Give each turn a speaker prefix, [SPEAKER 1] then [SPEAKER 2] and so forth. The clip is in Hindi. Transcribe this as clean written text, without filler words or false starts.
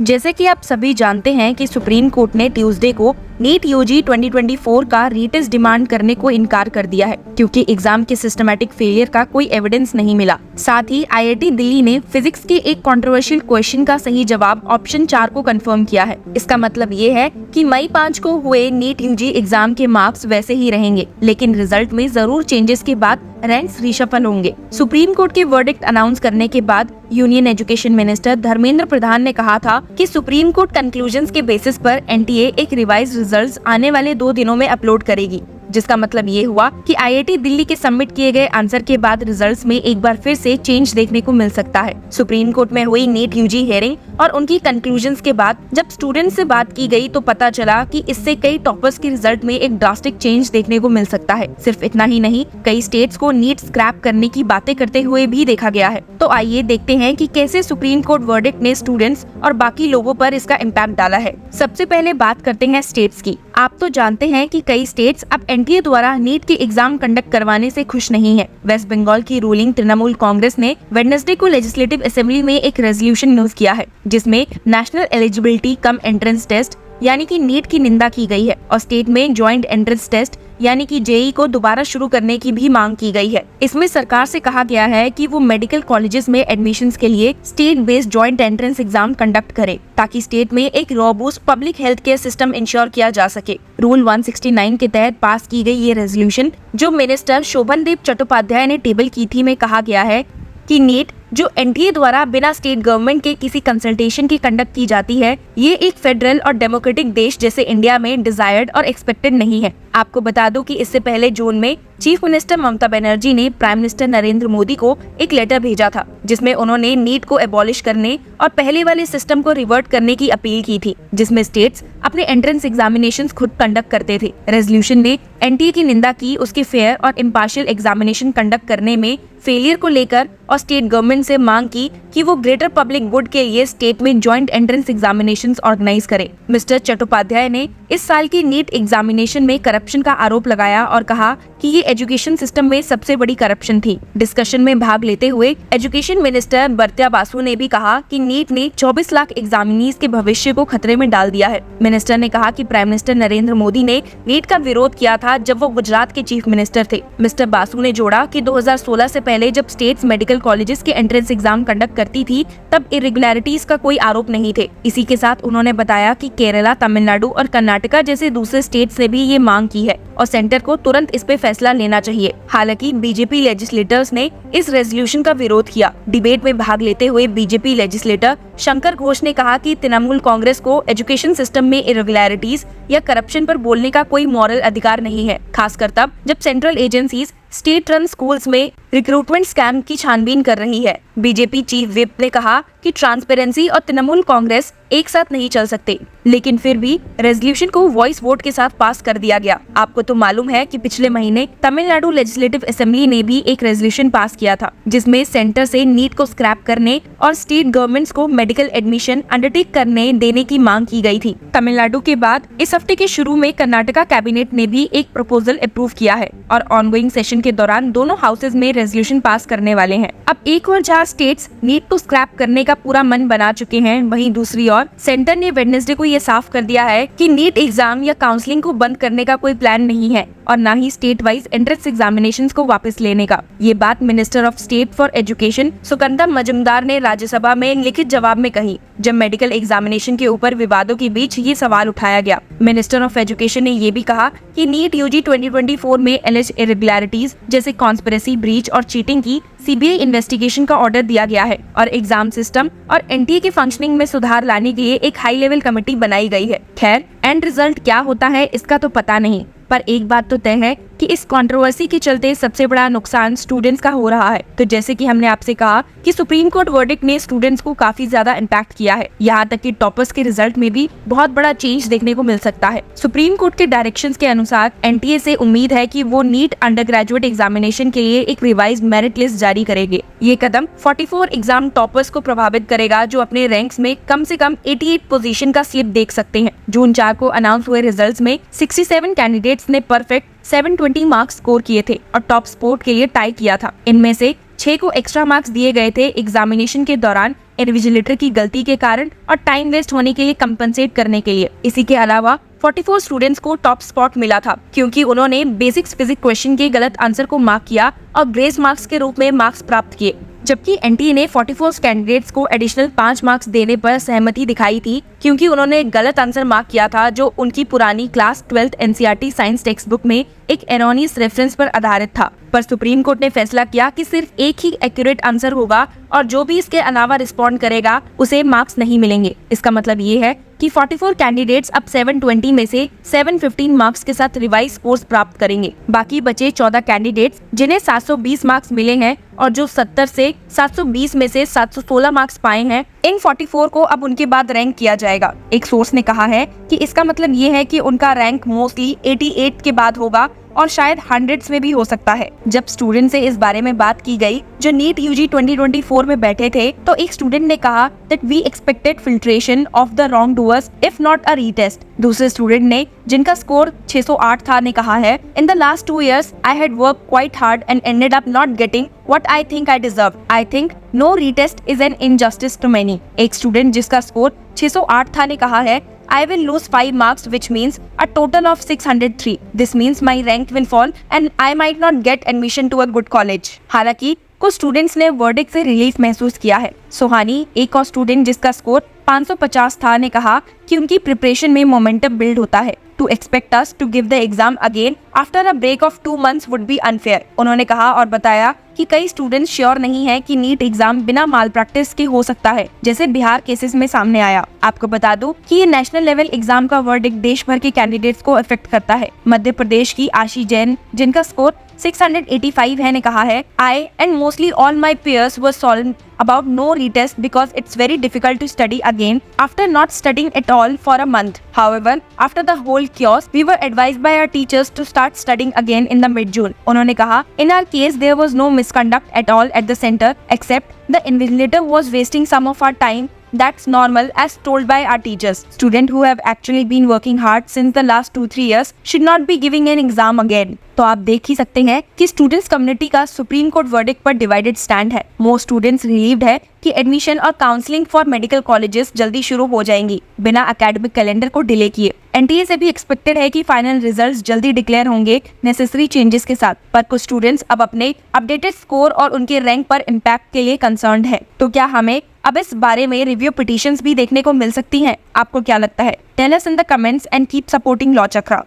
[SPEAKER 1] जैसे कि आप सभी जानते हैं कि सुप्रीम कोर्ट ने ट्यूसडे को नीट यूजी 2024 का रीटेस्ट डिमांड करने को इनकार कर दिया है, क्योंकि एग्जाम के सिस्टमैटिक फेलियर का कोई एविडेंस नहीं मिला। साथ ही आईआईटी दिल्ली ने फिजिक्स के एक कंट्रोवर्शियल क्वेश्चन का सही जवाब ऑप्शन 4 को कंफर्म किया है। इसका मतलब ये है कि मई 5 को हुए नीट यूजी एग्जाम के मार्क्स वैसे ही रहेंगे, लेकिन रिजल्ट में जरूर चेंजेस के बाद रैंक्स रिशफल होंगे। सुप्रीम कोर्ट के वर्डिक्ट अनाउंस करने के बाद union education minister Dharmendra Pradhan ने कहा था कि सुप्रीम कोर्ट कंक्लूजन्स के बेसिस पर एनटीए एक रिवाइज रिजल्ट्स आने वाले 2 दिनों में अपलोड करेगी, जिसका मतलब ये हुआ कि आईआईटी दिल्ली के सबमिट किए गए आंसर के बाद रिजल्ट्स में एक बार फिर से चेंज देखने को मिल सकता है। सुप्रीम कोर्ट में हुई नीट यूजी हियरिंग और उनकी कंक्लूजन्स के बाद जब स्टूडेंट्स से बात की गई तो पता चला कि इससे कई टॉपर्स के रिजल्ट में एक ड्रास्टिक चेंज देखने को मिल सकता है। सिर्फ इतना ही नहीं, कई स्टेट्स को नीट स्क्रैप करने की बातें करते हुए भी देखा गया है। तो आइए देखते हैं कि कैसे सुप्रीम कोर्ट वर्डिक्ट ने स्टूडेंट्स और बाकी लोगों पर इसका इम्पैक्ट डाला है। सबसे पहले बात करते हैं स्टेट्स की। आप तो जानते हैं कि कई स्टेट्स अब एनटीए द्वारा नीट के एग्जाम कंडक्ट करवाने से खुश नहीं है। वेस्ट बंगाल की रूलिंग तृणमूल कांग्रेस ने वेडनेसडे को लेजिस्लेटिव असेंबली में एक रेजोल्यूशन मूव किया है, जिसमें National Eligibility cum Entrance Test यानी कि नीट की निंदा की गई है और स्टेट में ज्वाइंट एंट्रेंस टेस्ट यानी कि जेई को दोबारा शुरू करने की भी मांग की गई है। इसमें सरकार से कहा गया है कि वो मेडिकल कॉलेजेस में एडमिशंस के लिए state based joint entrance exam conduct करे, ताकि स्टेट में एक robust public health care system ensure किया जा सके। रूल 169 के तहत पास की गई ये रेजोल्यूशन, जो मिनिस्टर शोभनदेव चट्टोपाध्याय ने टेबल की थी, में कहा गया है कि नीट जो एनटीए द्वारा बिना स्टेट गवर्नमेंट के किसी कंसल्टेशन की कंडक्ट की जाती है, ये एक फेडरल और डेमोक्रेटिक देश जैसे इंडिया में डिजायर्ड और एक्सपेक्टेड नहीं है। आपको बता दूं कि इससे पहले जून में चीफ मिनिस्टर ममता बनर्जी ने प्राइम मिनिस्टर नरेंद्र मोदी को एक लेटर भेजा था, जिसमें उन्होंने नीट को एबॉलिश करने और पहले वाले सिस्टम को रिवर्ट करने की अपील की थी, जिसमें स्टेट्स अपने एंट्रेंस एग्जामिनेशंस खुद कंडक्ट करते थे। रेजोल्यूशन ने एनटीए की निंदा की उसके फेयर और इम्पार्शियल एग्जामिनेशन कंडक्ट करने में फेलियर को लेकर और स्टेट गवर्नमेंट से मांग की कि वो ग्रेटर पब्लिक गुड के लिए स्टेट में ज्वाइंट एंट्रेंस एग्जामिनेशंस ऑर्गेनाइज करे। मिस्टर चट्टोपाध्याय ने इस साल की नीट एग्जामिनेशन में करप्शन का आरोप लगाया और कहा कि ये एजुकेशन सिस्टम में सबसे बड़ी करप्शन थी। डिस्कशन में भाग लेते हुए एजुकेशन मिनिस्टर बर्त्या बासु ने भी कहा कि नीट ने 24 लाख एग्जामिनीज के भविष्य को खतरे में डाल दिया है। मिनिस्टर ने कहा कि प्राइम मिनिस्टर नरेंद्र मोदी ने नीट का विरोध किया था जब वो गुजरात के चीफ मिनिस्टर थे। मिस्टर बासु ने जोड़ा कि 2016 से पहले जब स्टेट्स मेडिकल कॉलेजेस के एंट्रेंस एग्जाम कंडक्ट करती थी, तब इरेगुलरिटीज का कोई आरोप नहीं थे। इसी के साथ उन्होंने बताया कि केरला, तमिलनाडु और कर्नाटका जैसे दूसरे स्टेट्स ने भी ये मांग की है और सेंटर को तुरंत इस पे फैसला लेना चाहिए। हालांकि बीजेपी लेजिस्लेटर्स ने इस रेजोल्यूशन का विरोध किया। डिबेट में भाग लेते हुए बीजेपी लेजिस्लेटर शंकर घोष ने कहा कि तृणमूल कांग्रेस को एजुकेशन सिस्टम में इरेगुलरिटीज या करप्शन पर बोलने का कोई मॉरल अधिकार नहीं है, खासकर तब जब central agencies state run schools में रिक्रूटमेंट स्कैम की छानबीन कर रही है। बीजेपी चीफ व्हिप ने कहा कि ट्रांसपेरेंसी और तृणमूल कांग्रेस एक साथ नहीं चल सकते, लेकिन फिर भी रेजोल्यूशन को वॉइस वोट के साथ पास कर दिया गया। आपको तो मालूम है कि पिछले महीने तमिलनाडु लेजिस्लेटिव असेंबली ने भी एक रेजोल्यूशन पास किया था, जिसमें सेंटर से नीट को स्क्रैप करने और स्टेट गवर्नमेंट्स को मेडिकल एडमिशन अंडरटेक करने देने की मांग की गई थी। तमिलनाडु के बाद इस हफ्ते के शुरू में कर्नाटका कैबिनेट ने भी एक प्रपोजल अप्रूव किया है और ऑनगोइंग सेशन के दौरान दोनों हाउसेज में रेजोल्यूशन पास करने वाले हैं। अब एक और 4 स्टेट्स नीट को स्क्रैप करने का पूरा मन बना चुके हैं, वहीं दूसरी ओर सेंटर ने वेडनेसडे को ये साफ कर दिया है कि नीट एग्जाम या काउंसलिंग को बंद करने का कोई प्लान नहीं है और न ही स्टेट वाइज एंट्रेंस एग्जामिनेशंस को वापस लेने का। ये बात minister of state for education Sugandha Majumdar ने राज्यसभा में लिखित जवाब में कही, जब मेडिकल एग्जामिनेशन के ऊपर विवादों के बीच ये सवाल उठाया गया। मिनिस्टर ऑफ एजुकेशन ने ये भी कहा कि नीट यूजी 2024 में एलिज इरेगुलरिटीज जैसे कॉन्स्पिरेसी, ब्रीच और चीटिंग की सीबीआई इन्वेस्टिगेशन का ऑर्डर दिया गया है और एग्जाम सिस्टम और एनटीए के फंक्शनिंग में सुधार लाने के लिए एक हाई लेवल कमेटी बनाई गई है। खैर, एंड रिजल्ट क्या होता है इसका तो पता नहीं, पर एक बात तो तय है कि इस कंट्रोवर्सी के चलते सबसे बड़ा नुकसान स्टूडेंट्स का हो रहा है। तो जैसे कि हमने आपसे कहा कि सुप्रीम कोर्ट वर्डिक्ट ने स्टूडेंट्स को काफी ज्यादा इम्पैक्ट किया है, यहाँ तक कि टॉपर्स के रिजल्ट में भी बहुत बड़ा चेंज देखने को मिल सकता है। सुप्रीम कोर्ट के डायरेक्शंस के अनुसार एनटीए से उम्मीद है कि वो नीट अंडर ग्रेजुएट एग्जामिनेशन के लिए एक रिवाइज्ड मेरिट लिस्ट जारी करेंगे। ये कदम 44 एग्जाम टॉपर्स को प्रभावित करेगा, जो अपने रैंक्स में कम से कम 88 पोजीशन का स्लिप देख सकते हैं। जून 4 को अनाउंस हुए रिजल्ट्स में 67 कैंडिडेट्स ने परफेक्ट 720 मार्क्स स्कोर किए थे और टॉप स्पोर्ट के लिए टाई किया था। इनमें से 6 को एक्स्ट्रा मार्क्स दिए गए थे। एग्जामिनेशन के दौरान इन्विजिलेटर की गलती के कारण और टाइम वेस्ट होने के लिए कंपनसेट करने के लिए। इसी के अलावा 44 स्टूडेंट्स को टॉप स्पॉट मिला था क्योंकि उन्होंने बेसिक्स फिजिक्स क्वेश्चन के गलत आंसर को मार्क किया और ग्रेस मार्क्स के रूप में मार्क्स प्राप्त किए। जबकि एनटीए ने 44 कैंडिडेट्स को एडिशनल 5 मार्क्स देने पर सहमति दिखाई थी क्योंकि उन्होंने गलत आंसर मार्क किया था जो उनकी पुरानी class 12 NCERT science text book में एक एरोनियस रेफरेंस पर आधारित था। पर सुप्रीम कोर्ट ने फैसला किया कि सिर्फ एक ही एक्यूरेट आंसर होगा और जो भी इसके अलावा रिस्पॉन्ड करेगा उसे मार्क्स नहीं मिलेंगे। इसका मतलब ये है कि 44 कैंडिडेट्स अब 720 में से 715 मार्क्स के साथ रिवाइज स्कोर्स प्राप्त करेंगे। बाकी बचे 14 कैंडिडेट्स जिन्हें 720 मार्क्स मिले हैं और जो 70 से 720 में से 716 मार्क्स पाए हैं, इन 44 को अब उनके बाद रैंक किया जाएगा। एक सोर्स ने कहा है कि इसका मतलब ये है कि उनका रैंक मोस्टली 88 के बाद होगा और शायद हंड्रेड्स में भी हो सकता है। जब स्टूडेंट से इस बारे में बात की गई जो नीट यूजी 2024 में बैठे थे, तो एक स्टूडेंट ने कहा that we expected filtration of the wrongdoers if not a retest. दूसरे स्टूडेंट ने, जिनका स्कोर 608 था, ने कहा है in the last 2 years I had work quite hard and ended up not getting what I think I deserve. I think no retest is an injustice to many. एक स्टूडेंट जिसका स्कोर 608 था ने कहा है I will lose 5 marks, which means a total of 603. This means my rank will fall and I might not get admission to a good college. हालांकि कुछ स्टूडेंट्स ने वर्डिक्ट से रिलीफ महसूस किया है। सोहानी, एक और स्टूडेंट जिसका स्कोर 550 था, ने कहा कि उनकी प्रिपरेशन में मोमेंटम बिल्ड होता है। To expect us to give the exam again after a break of 2 months would be unfair. उन्होंने कहा और बताया कि कई स्टूडेंट्स श्योर नहीं है कि नीट एग्जाम बिना माल प्रैक्टिस के हो सकता है, जैसे बिहार केसेस में सामने आया। आपको बता दूं कि ये नेशनल लेवल एग्जाम का वर्डिक्ट देश भर के कैंडिडेट्स को अफेक्ट करता है। मध्य प्रदेश की आशी जैन, जिनका स्कोर 685 है, ने कहा है I and mostly all my peers were solemn about no retest because it's very difficult to study again after not studying at all for a month. However, after the whole chaos, we were advised by our teachers to start studying again in the mid-June. उन्होंने कहा in our case there was no misconduct at all at the center except the invigilator was wasting some of our time. That's normal as told by our teachers. Students who have actually been working hard since the last 2-3 years should not be giving an exam again. तो आप देख ही सकते हैं कि स्टूडेंट्स कम्युनिटी का सुप्रीम कोर्ट वर्डिक्ट पर डिवाइडेड स्टैंड है। मोस्ट स्टूडेंट्स रिलीव्ड है कि एडमिशन और काउंसलिंग फॉर मेडिकल कॉलेजेस जल्दी शुरू हो जाएंगी बिना एकेडमिक कैलेंडर को डिले किए। एनटीए से भी एक्सपेक्टेड है कि फाइनल रिजल्ट्स जल्दी डिक्लेयर होंगे नेसेसरी चेंजेस के साथ। पर कुछ स्टूडेंट्स अब अपने अपडेटेड स्कोर और उनके रैंक पर इम्पैक्ट के लिए कंसर्न्ड है। तो क्या हमें अब इस बारे में रिव्यू पिटीशंस भी देखने को मिल सकती हैं? आपको क्या लगता है? Tell us in the comments and keep supporting Law chakra.